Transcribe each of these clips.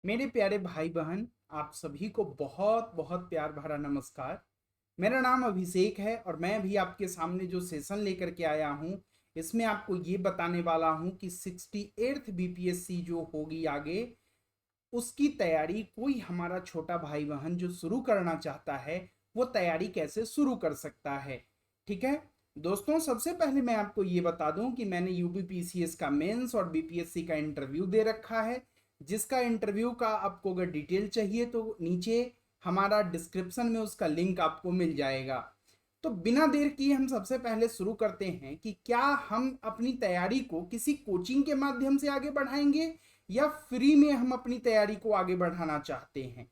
मेरे प्यारे भाई बहन, आप सभी को बहुत बहुत प्यार भरा नमस्कार। मेरा नाम अभिषेक है और मैं भी आपके सामने जो सेशन लेकर के आया हूँ, इसमें आपको ये बताने वाला हूँ कि 68th बीपीएससी जो होगी आगे, उसकी तैयारी कोई हमारा छोटा भाई बहन जो शुरू करना चाहता है, वो तैयारी कैसे शुरू कर सकता है। ठीक है दोस्तों, सबसे पहले मैं आपको ये बता दूं कि मैंने यूपीपीसीएस का मेंस और बीपीएससी का इंटरव्यू दे रखा है, जिसका इंटरव्यू का आपको अगर डिटेल चाहिए तो नीचे हमारा डिस्क्रिप्शन में उसका लिंक आपको मिल जाएगा। तो बिना देर किए हम सबसे पहले शुरू करते हैं कि क्या हम अपनी तैयारी को किसी कोचिंग के माध्यम से आगे बढ़ाएंगे या फ्री में हम अपनी तैयारी को आगे बढ़ाना चाहते हैं।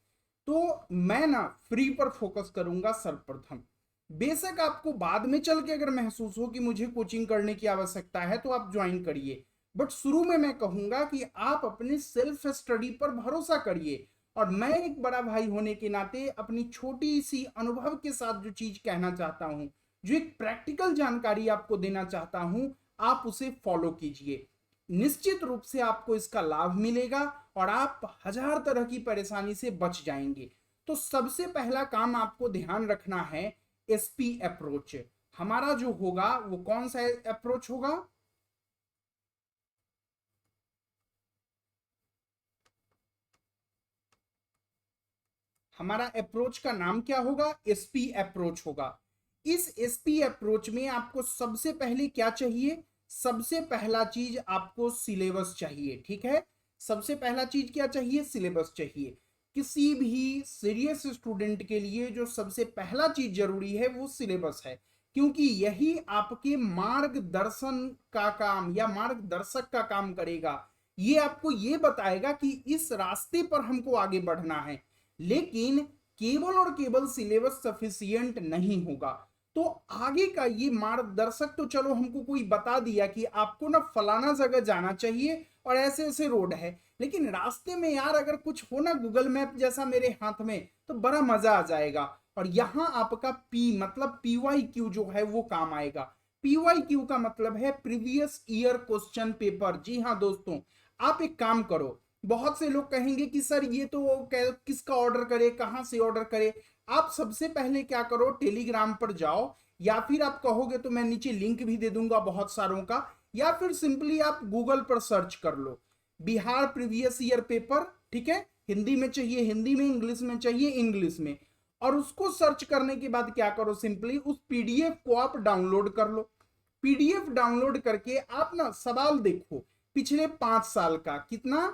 तो मैं ना फ्री पर फोकस करूंगा सर्वप्रथम। बेशक आपको बाद में चल के अगर महसूस हो कि मुझे कोचिंग करने की आवश्यकता है तो आप ज्वाइन करिए, बट शुरू में मैं कहूंगा कि आप अपने सेल्फ स्टडी पर भरोसा करिए। और मैं एक बड़ा भाई होने के नाते अपनी छोटी सी अनुभव के साथ जो चीज कहना चाहता हूं, जो एक प्रैक्टिकल जानकारी आपको देना चाहता हूं, आप उसे फॉलो कीजिए। निश्चित रूप से आपको इसका लाभ मिलेगा और आप हजार तरह की परेशानी से बच जाएंगे। तो सबसे पहला काम आपको ध्यान रखना है, एसपी अप्रोच। हमारा जो होगा वो कौन सा अप्रोच होगा? हमारा अप्रोच का नाम क्या होगा? एसपी अप्रोच होगा। इस एसपी अप्रोच में आपको सबसे पहले क्या चाहिए? सबसे पहला चीज आपको सिलेबस चाहिए। ठीक है, सबसे पहला चीज क्या चाहिए? सिलेबस चाहिए। किसी भी सीरियस स्टूडेंट के लिए जो सबसे पहला चीज जरूरी है वो सिलेबस है, क्योंकि यही आपके मार्गदर्शन का काम या मार्गदर्शक का काम करेगा। ये आपको ये बताएगा कि इस रास्ते पर हमको आगे बढ़ना है। लेकिन केवल और केवल सिलेबस सफिशियंट नहीं होगा। तो आगे का ये मार्गदर्शक तो चलो हमको कोई बता दिया कि आपको ना फलाना जगह जाना चाहिए और ऐसे ऐसे रोड है, लेकिन रास्ते में यार अगर कुछ हो ना गूगल मैप जैसा मेरे हाथ में, तो बड़ा मजा आ जाएगा। और यहां आपका पी मतलब पीवाई क्यू जो है वो काम आएगा। पीवाई क्यू का मतलब है प्रीवियस ईयर क्वेश्चन पेपर। जी हाँ दोस्तों, आप एक काम करो। बहुत से लोग कहेंगे कि सर ये तो किसका ऑर्डर करे, कहां से ऑर्डर करे। आप सबसे पहले क्या करो, टेलीग्राम पर जाओ, या फिर आप कहोगे तो मैं नीचे लिंक भी दे दूंगा बहुत सारों का, या फिर सिंपली आप गूगल पर सर्च कर लो बिहार प्रीवियस ईयर पेपर। ठीक है, हिंदी में चाहिए हिंदी में, इंग्लिश में चाहिए इंग्लिश में। और उसको सर्च करने के बाद क्या करो, सिंपली उस पीडीएफ को आप डाउनलोड कर लो। पीडीएफ डाउनलोड करके आप ना सवाल देखो, पिछले 5 साल का कितना,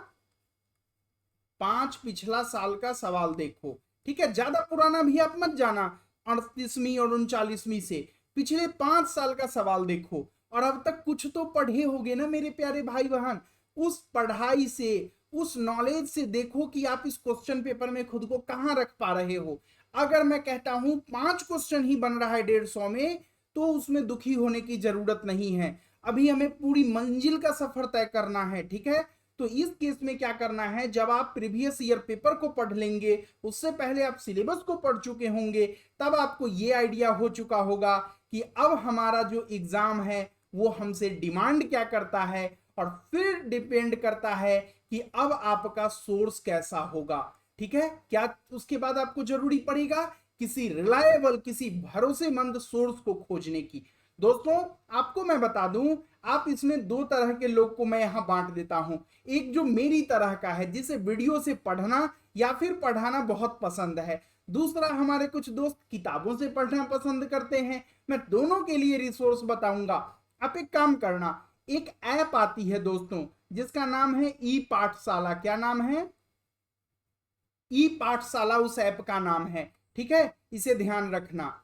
5 पिछला साल का सवाल देखो। ठीक है, ज्यादा पुराना भी आप मत जाना, 38वीं और 39वीं से पिछले 5 साल का सवाल देखो। और अब तक कुछ तो पढ़े होगे ना मेरे प्यारे भाई बहन। उस पढ़ाई से, उस नॉलेज से देखो कि आप इस क्वेश्चन पेपर में खुद को कहां रख पा रहे हो। अगर मैं कहता हूं 5 क्वेश्चन ही बन रहा है 150 में, तो उसमें दुखी होने की जरूरत नहीं है। अभी हमें पूरी मंजिल का सफर तय करना है। ठीक है, तो इस केस में क्या करना है, जब आप प्रीवियस ईयर पेपर को पढ़ लेंगे, उससे पहले आप सिलेबस को पढ़ चुके होंगे, तब आपको ये आइडिया हो चुका होगा कि अब हमारा जो एग्जाम है वो हमसे डिमांड क्या करता है, और फिर डिपेंड करता है कि अब आपका सोर्स कैसा होगा। ठीक है, क्या उसके बाद आपको जरूरी पड़ेगा किसी रिलायबल, किसी भरोसेमंद सोर्स को खोजने की। दोस्तों आपको मैं बता दूं, आप इसमें दो तरह के लोग को मैं यहां बांट देता हूं। एक जो मेरी तरह का है, जिसे वीडियो से पढ़ना या फिर पढ़ाना बहुत पसंद है। दूसरा हमारे कुछ दोस्त किताबों से पढ़ना पसंद करते हैं। मैं दोनों के लिए रिसोर्स बताऊंगा। आप एक काम करना, एक ऐप आती है दोस्तों जिसका नाम है ई पाठशाला। क्या नाम है? ई पाठशाला उस ऐप का नाम है। ठीक है, इसे ध्यान रखना।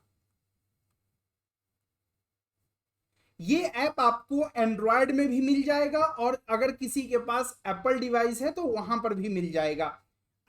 ये ऐप आपको एंड्रॉयड में भी मिल जाएगा और अगर किसी के पास एप्पल डिवाइस है तो वहां पर भी मिल जाएगा।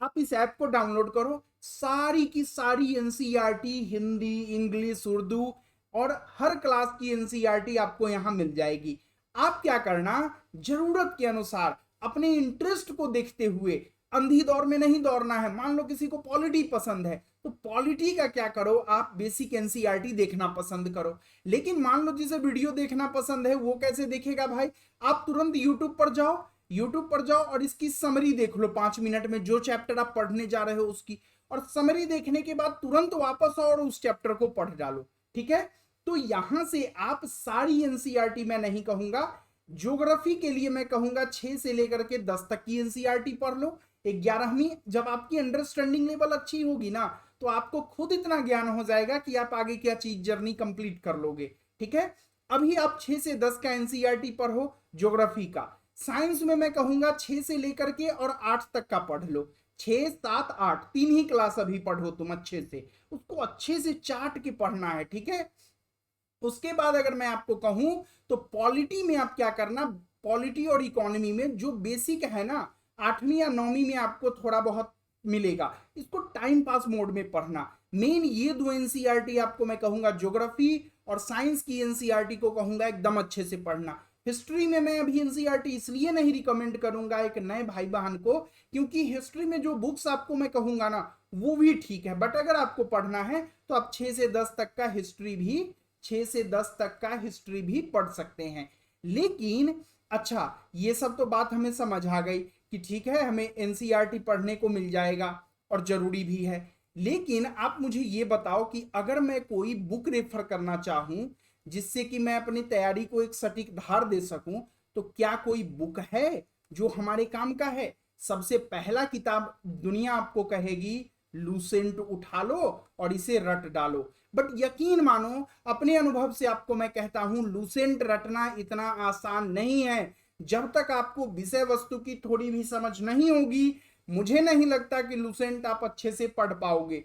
आप इस ऐप को डाउनलोड करो, सारी की सारी एनसीईआरटी, हिंदी, इंग्लिश, उर्दू और हर क्लास की एनसीईआरटी आपको यहां मिल जाएगी। आप क्या करना, जरूरत के अनुसार अपने इंटरेस्ट को देखते हुए, अंधी दौड़ में नहीं दौड़ना है। मान लो किसी को पॉलिटी पसंद है तो पॉलिटी का क्या करो, आप बेसिक एनसीईआरटी देखना पसंद करो। लेकिन मान लो जिसे वीडियो देखना पसंद है वो कैसे देखेगा भाई? आप तुरंत यूट्यूब पर जाओ, यूट्यूब पर जाओ और इसकी समरी देख लो 5 मिनट में, जो चैप्टर आप पढ़ने जा रहे हो उसकी, और समरी देखने के बाद तुरंत वापस आओ और उस चैप्टर को पढ़ डालो, ठीक है। तो यहां से आप सारी एनसीईआरटी, मैं नहीं कहूंगा, ज्योग्राफी के लिए मैं कहूंगा 6 से लेकर के 10 तक की एनसीईआरटी पढ़ लो। 11वीं जब आपकी अंडरस्टैंडिंग लेवल अच्छी होगी ना, तो आपको खुद इतना ज्ञान हो जाएगा कि आप आगे क्या चीज जर्नी कंप्लीट कर लोगे, ठीक है। अभी आप 6 से 10 का एनसीईआरटी पढ़ो ज्योग्राफी का। साइंस में मैं कहूंगा 6 से लेकर के और 8 तक का पढ़ लो। 6, 7, 8 तीन ही क्लास अभी पढ़ो तुम अच्छे से, उसको अच्छे से चाट के पढ़ना है, ठीक है। उसके बाद अगर मैं आपको कहूं तो पॉलिटी में आप क्या करना, पॉलिटी और इकोनॉमी में जो बेसिक है ना 8वीं या 9वीं में आपको थोड़ा बहुत मिलेगा, इसको टाइम पास मोड में पढ़ना। मेन ये दो एनसीईआरटी आपको मैं कहूंगा, ज्योग्राफी और साइंस की एनसीईआरटी को कहूंगा एकदम अच्छे से पढ़ना। हिस्ट्री में मैं अभी एनसीईआरटी इसलिए नहीं रिकमेंड करूंगा एक नए भाई बहन को, क्योंकि हिस्ट्री में जो बुक्स आपको मैं कहूंगा ना वो भी ठीक है, बट अगर आपको पढ़ना है तो आप 6 से 10 तक का हिस्ट्री भी 6 से 10 तक का हिस्ट्री भी पढ़ सकते हैं। लेकिन अच्छा, ये सब तो बात हमें समझ आ गई कि ठीक है हमें एनसीईआरटी पढ़ने को मिल जाएगा और जरूरी भी है। लेकिन आप मुझे ये बताओ कि अगर मैं कोई बुक रेफर करना चाहूं जिससे कि मैं अपनी तैयारी को एक सटीक धार दे सकूं, तो क्या कोई बुक है जो हमारे काम का है? सबसे पहला किताब दुनिया आपको कहेगी लूसेंट उठा लो और इसे रट डालो, बट यकीन मानो अपने अनुभव से आपको मैं कहता हूं लूसेंट रटना इतना आसान नहीं है। जब तक आपको विषय वस्तु की थोड़ी भी समझ नहीं होगी, मुझे नहीं लगता कि लूसेंट आप अच्छे से पढ़ पाओगे।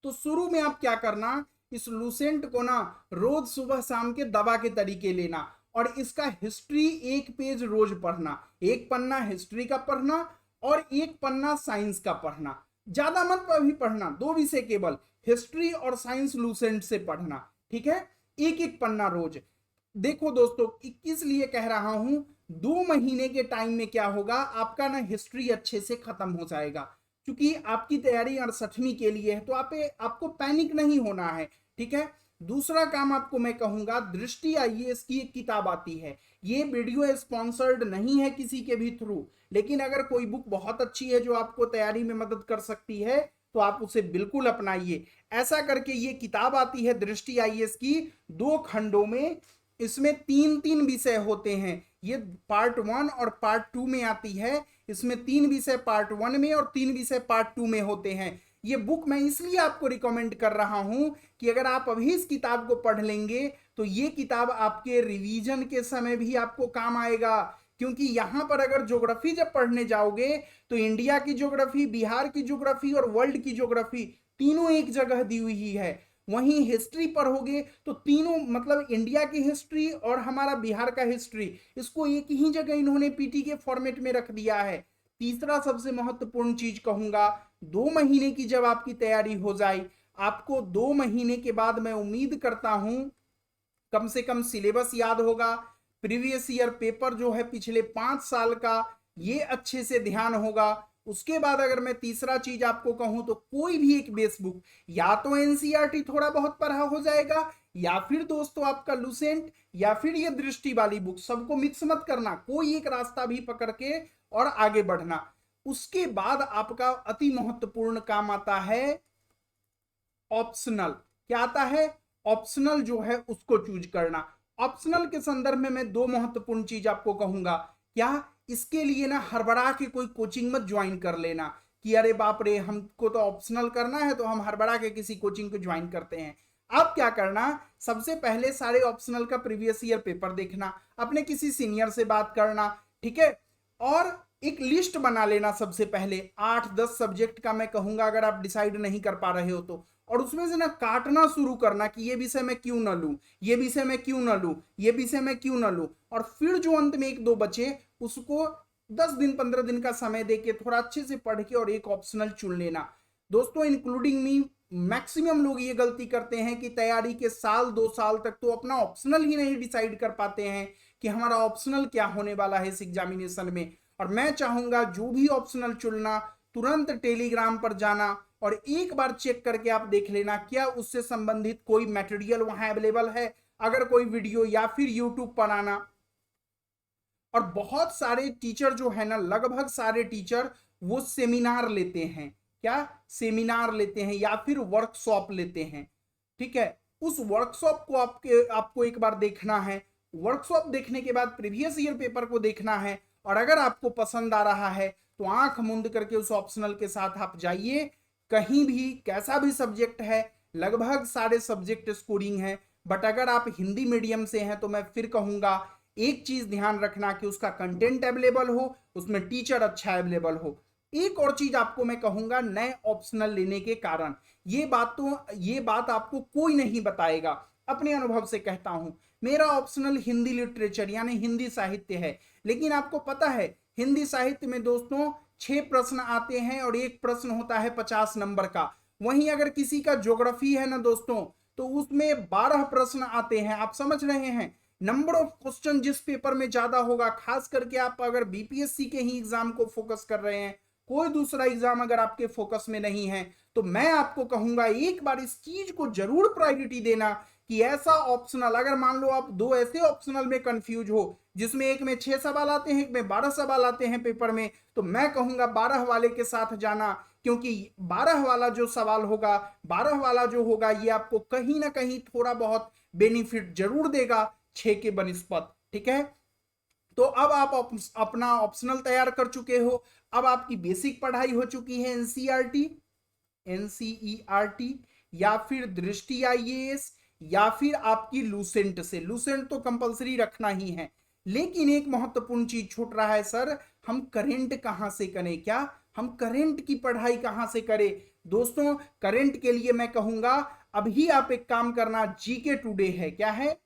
तो शुरू में आप क्या करना, इस लूसेंट को ना रोज सुबह शाम के दवा के तरीके लेना और इसका हिस्ट्री 1 पेज रोज पढ़ना, 1 पन्ना हिस्ट्री का पढ़ना और 1 पन्ना साइंस का पढ़ना। ज्यादा मत भी पढ़ना, 2 विषय केवल, हिस्ट्री और साइंस लूसेंट से पढ़ना, ठीक है। 1-1 पन्ना रोज। देखो दोस्तों, 21 लिए कह रहा हूं, 2 महीने के टाइम में क्या होगा, आपका ना हिस्ट्री अच्छे से खत्म हो जाएगा, क्योंकि आपकी तैयारी 68वीं के लिए है, तो आपको पैनिक नहीं होना है, ठीक है। दूसरा काम आपको मैं कहूंगा, दृष्टि आईएएस की एक किताब आती है, ये वीडियो स्पॉन्सर्ड नहीं है किसी के भी थ्रू, लेकिन अगर कोई बुक बहुत अच्छी है जो आपको तैयारी में मदद कर सकती है तो आप उसे बिल्कुल अपनाइए। ऐसा करके ये किताब आती है दृष्टि आईएएस की, 2 खंडों में, इसमें 3-3 विषय होते हैं। ये पार्ट 1 और पार्ट 2 में आती है, इसमें 3 विषय पार्ट 1 में और 3 विषय पार्ट 2 में होते हैं। ये बुक मैं इसलिए आपको रिकमेंड कर रहा हूं कि अगर आप अभी इस किताब को पढ़ लेंगे तो ये किताब आपके रिवीजन के समय भी आपको काम आएगा, क्योंकि यहां पर अगर ज्योग्राफी जब पढ़ने जाओगे तो इंडिया की ज्योग्राफी, बिहार की ज्योग्राफी और वर्ल्ड की ज्योग्राफी तीनों एक जगह दी हुई है। वहीं हिस्ट्री पढ़ोगे तो तीनों, मतलब इंडिया की हिस्ट्री और हमारा बिहार का हिस्ट्री, इसको एक ही जगह इन्होंने पीटी के फॉर्मेट में रख दिया है। तीसरा सबसे महत्वपूर्ण चीज कहूंगा, 2 महीने की जब आपकी तैयारी हो जाए, आपको 2 महीने के बाद मैं उम्मीद करता हूं कम से कम सिलेबस याद होगा, प्रीवियस ईयर पेपर जो है पिछले 5 साल का, ये अच्छे से ध्यान होगा। उसके बाद अगर मैं तीसरा चीज आपको कहूं तो कोई भी एक बेस बुक, या तो एनसीईआरटी थोड़ा बहुत पढ़ा हो जाएगा, या फिर दोस्तों आपका लूसेंट, या फिर ये दृष्टि वाली बुक, सबको मिक्स मत करना, कोई एक रास्ता भी पकड़ के और आगे बढ़ना। उसके बाद आपका अति महत्वपूर्ण काम आता है ऑप्शनल। क्या आता है? ऑप्शनल जो है उसको चूज करना। ऑप्शनल के संदर्भ में मैं 2 महत्वपूर्ण चीज आपको कहूंगा। क्या? इसके लिए ना हड़बड़ा के कोई कोचिंग मत ज्वाइन कर लेना कि अरे बाप रे हमको तो ऑप्शनल करना है तो हम हड़बड़ा के किसी कोचिंग को ज्वाइन करते हैं। आप क्या करना, सबसे पहले सारे ऑप्शनल का प्रीवियस ईयर पेपर देखना, अपने किसी सीनियर से बात करना, ठीक है, और एक लिस्ट बना लेना। सबसे पहले 8-10 सब्जेक्ट का मैं कहूंगा, अगर आप डिसाइड नहीं कर पा रहे हो तो, और उसमें से ना काटना शुरू करना कि ये विषय मैं क्यों ना लूं, ये विषय मैं क्यों ना लूं, ये विषय मैं क्यों ना लूं, और फिर जो अंत में 1-2 बचे उसको 10 दिन 15 दिन का समय देके थोड़ा अच्छे से पढ़ के और एक ऑप्शनल चुन लेना। दोस्तों इंक्लूडिंग मी, मैक्सिमम लोग ये गलती करते हैं कि तैयारी के साल 2 साल तक तो अपना ऑप्शनल ही नहीं डिसाइड कर पाते हैं कि हमारा ऑप्शनल क्या होने वाला है इस एग्जामिनेशन में। और मैं चाहूंगा जो भी ऑप्शनल चुनना, तुरंत टेलीग्राम पर जाना और एक बार चेक करके आप देख लेना क्या उससे संबंधित कोई मटेरियल वहां अवेलेबल है, अगर कोई वीडियो, या फिर यूट्यूब पर आना और बहुत सारे टीचर जो है ना, लगभग सारे टीचर वो सेमिनार लेते हैं। क्या सेमिनार लेते हैं या फिर वर्कशॉप लेते हैं, ठीक है। उस वर्कशॉप को आपको एक बार देखना है। वर्कशॉप देखने के बाद प्रीवियस ईयर पेपर को देखना है, और अगर आपको पसंद आ रहा है तो आंख मूंद करके उस ऑप्शनल के साथ आप जाइए। कहीं भी कैसा भी सब्जेक्ट है, लगभग सारे सब्जेक्ट स्कोरिंग है, बट अगर आप हिंदी मीडियम से हैं तो मैं फिर कहूंगा एक चीज ध्यान रखना कि उसका कंटेंट अवेलेबल हो, उसमें टीचर अच्छा अवेलेबल हो। एक और चीज आपको मैं कहूंगा, नए ऑप्शनल लेने के कारण ये बात आपको कोई नहीं बताएगा, अपने अनुभव से कहता हूं। मेरा ऑप्शनल हिंदी लिटरेचर यानी हिंदी साहित्य है, लेकिन आपको पता है हिंदी साहित्य में दोस्तों 6 प्रश्न आते हैं और एक प्रश्न होता है 50 नंबर का। वहीं अगर किसी का ज्योग्राफी है ना दोस्तों, तो उसमें 12 प्रश्न आते हैं। आप समझ रहे हैं, नंबर ऑफ क्वेश्चन जिस पेपर में ज्यादा होगा, खास करके आप अगर बीपीएससी के ही एग्जाम को फोकस कर रहे हैं, कोई दूसरा एग्जाम अगर आपके फोकस में नहीं है, तो मैं आपको कहूंगा एक बार इस चीज को जरूर प्रायोरिटी देना कि ऐसा ऑप्शनल, अगर मान लो आप 2 ऐसे ऑप्शनल में कंफ्यूज हो जिसमें एक में 6 सवाल आते हैं, एक में 12 सवाल आते हैं पेपर में, तो मैं कहूंगा 12 वाले के साथ जाना, क्योंकि 12 वाला जो सवाल होगा, 12 वाला जो होगा, ये आपको कहीं ना कहीं थोड़ा बहुत बेनिफिट जरूर देगा 6 के बनिस्पत, ठीक है। तो अब आप अपना ऑप्शनल तैयार कर चुके हो, अब आपकी बेसिक पढ़ाई हो चुकी है एनसीईआरटी या फिर दृष्टि आईएएस या फिर आपकी लूसेंट से। लूसेंट तो कंपलसरी रखना ही है, लेकिन एक महत्वपूर्ण चीज छूट रहा है सर, हम करंट कहां से करें, क्या हम करंट की पढ़ाई कहां से करें। दोस्तों करंट के लिए मैं कहूंगा अभी आप एक काम करना, जीके टुडे है, क्या है,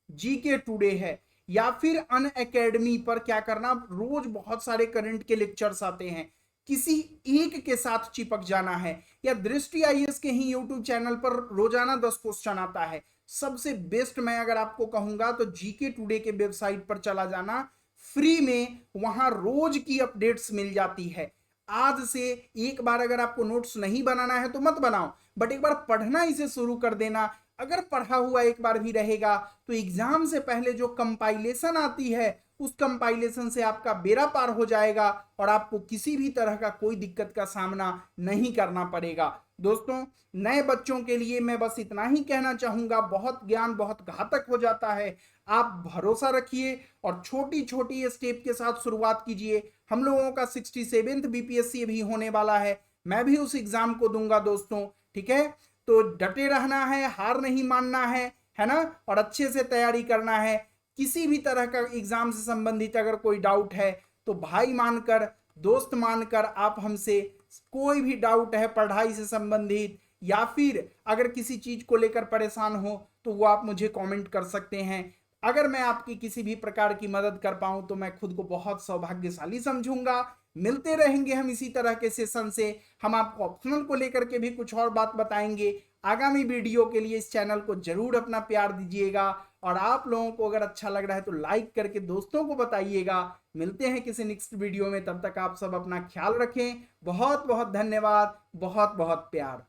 जीके टुडे है, या फिर अन अकेडमी पर क्या करना, रोज बहुत सारे करंट के लेक्चर्स आते हैं, किसी एक के साथ चिपक जाना है, या दृष्टि आईएएस के ही यूट्यूब चैनल पर रोजाना 10 क्वेश्चन आता है। सबसे बेस्ट मैं अगर आपको कहूंगा तो जीके टुडे के वेबसाइट पर चला जाना, फ्री में वहां रोज की अपडेट्स मिल जाती है। आज से एक बार अगर आपको नोट्स नहीं बनाना है तो मत बनाओ, बट एक बार पढ़ना इसे शुरू कर देना। अगर पढ़ा हुआ एक बार भी रहेगा तो एग्जाम से पहले जो कंपाइलेशन आती है, उस कंपाइलेशन से आपका बेड़ा पार हो जाएगा और आपको किसी भी तरह का कोई दिक्कत का सामना नहीं करना पड़ेगा। दोस्तों नए बच्चों के लिए मैं बस इतना ही कहना चाहूंगा, बहुत ज्ञान बहुत घातक हो जाता है। आप भरोसा रखिए और छोटी छोटी स्टेप के साथ शुरुआत कीजिए। हम लोगों का 67th बीपीएससी भी होने वाला है, मैं भी उस एग्जाम को दूंगा दोस्तों, ठीक है। तो डटे रहना है, हार नहीं मानना है ना, और अच्छे से तैयारी करना है। किसी भी तरह का एग्जाम से संबंधित अगर कोई डाउट है तो भाई मानकर, दोस्त मानकर आप हमसे कोई भी डाउट है पढ़ाई से संबंधित या फिर अगर किसी चीज को लेकर परेशान हो तो वो आप मुझे कमेंट कर सकते हैं। अगर मैं आपकी किसी भी प्रकार की मदद कर पाऊं तो मैं खुद को बहुत सौभाग्यशाली समझूंगा। मिलते रहेंगे हम इसी तरह के सेशन से। हम आपको ऑप्शनल को लेकर के भी कुछ और बात बताएंगे आगामी वीडियो के लिए। इस चैनल को जरूर अपना प्यार दीजिएगा, और आप लोगों को अगर अच्छा लग रहा है तो लाइक करके दोस्तों को बताइएगा। मिलते हैं किसी नेक्स्ट वीडियो में, तब तक आप सब अपना ख्याल रखें। बहुत बहुत धन्यवाद, बहुत बहुत प्यार।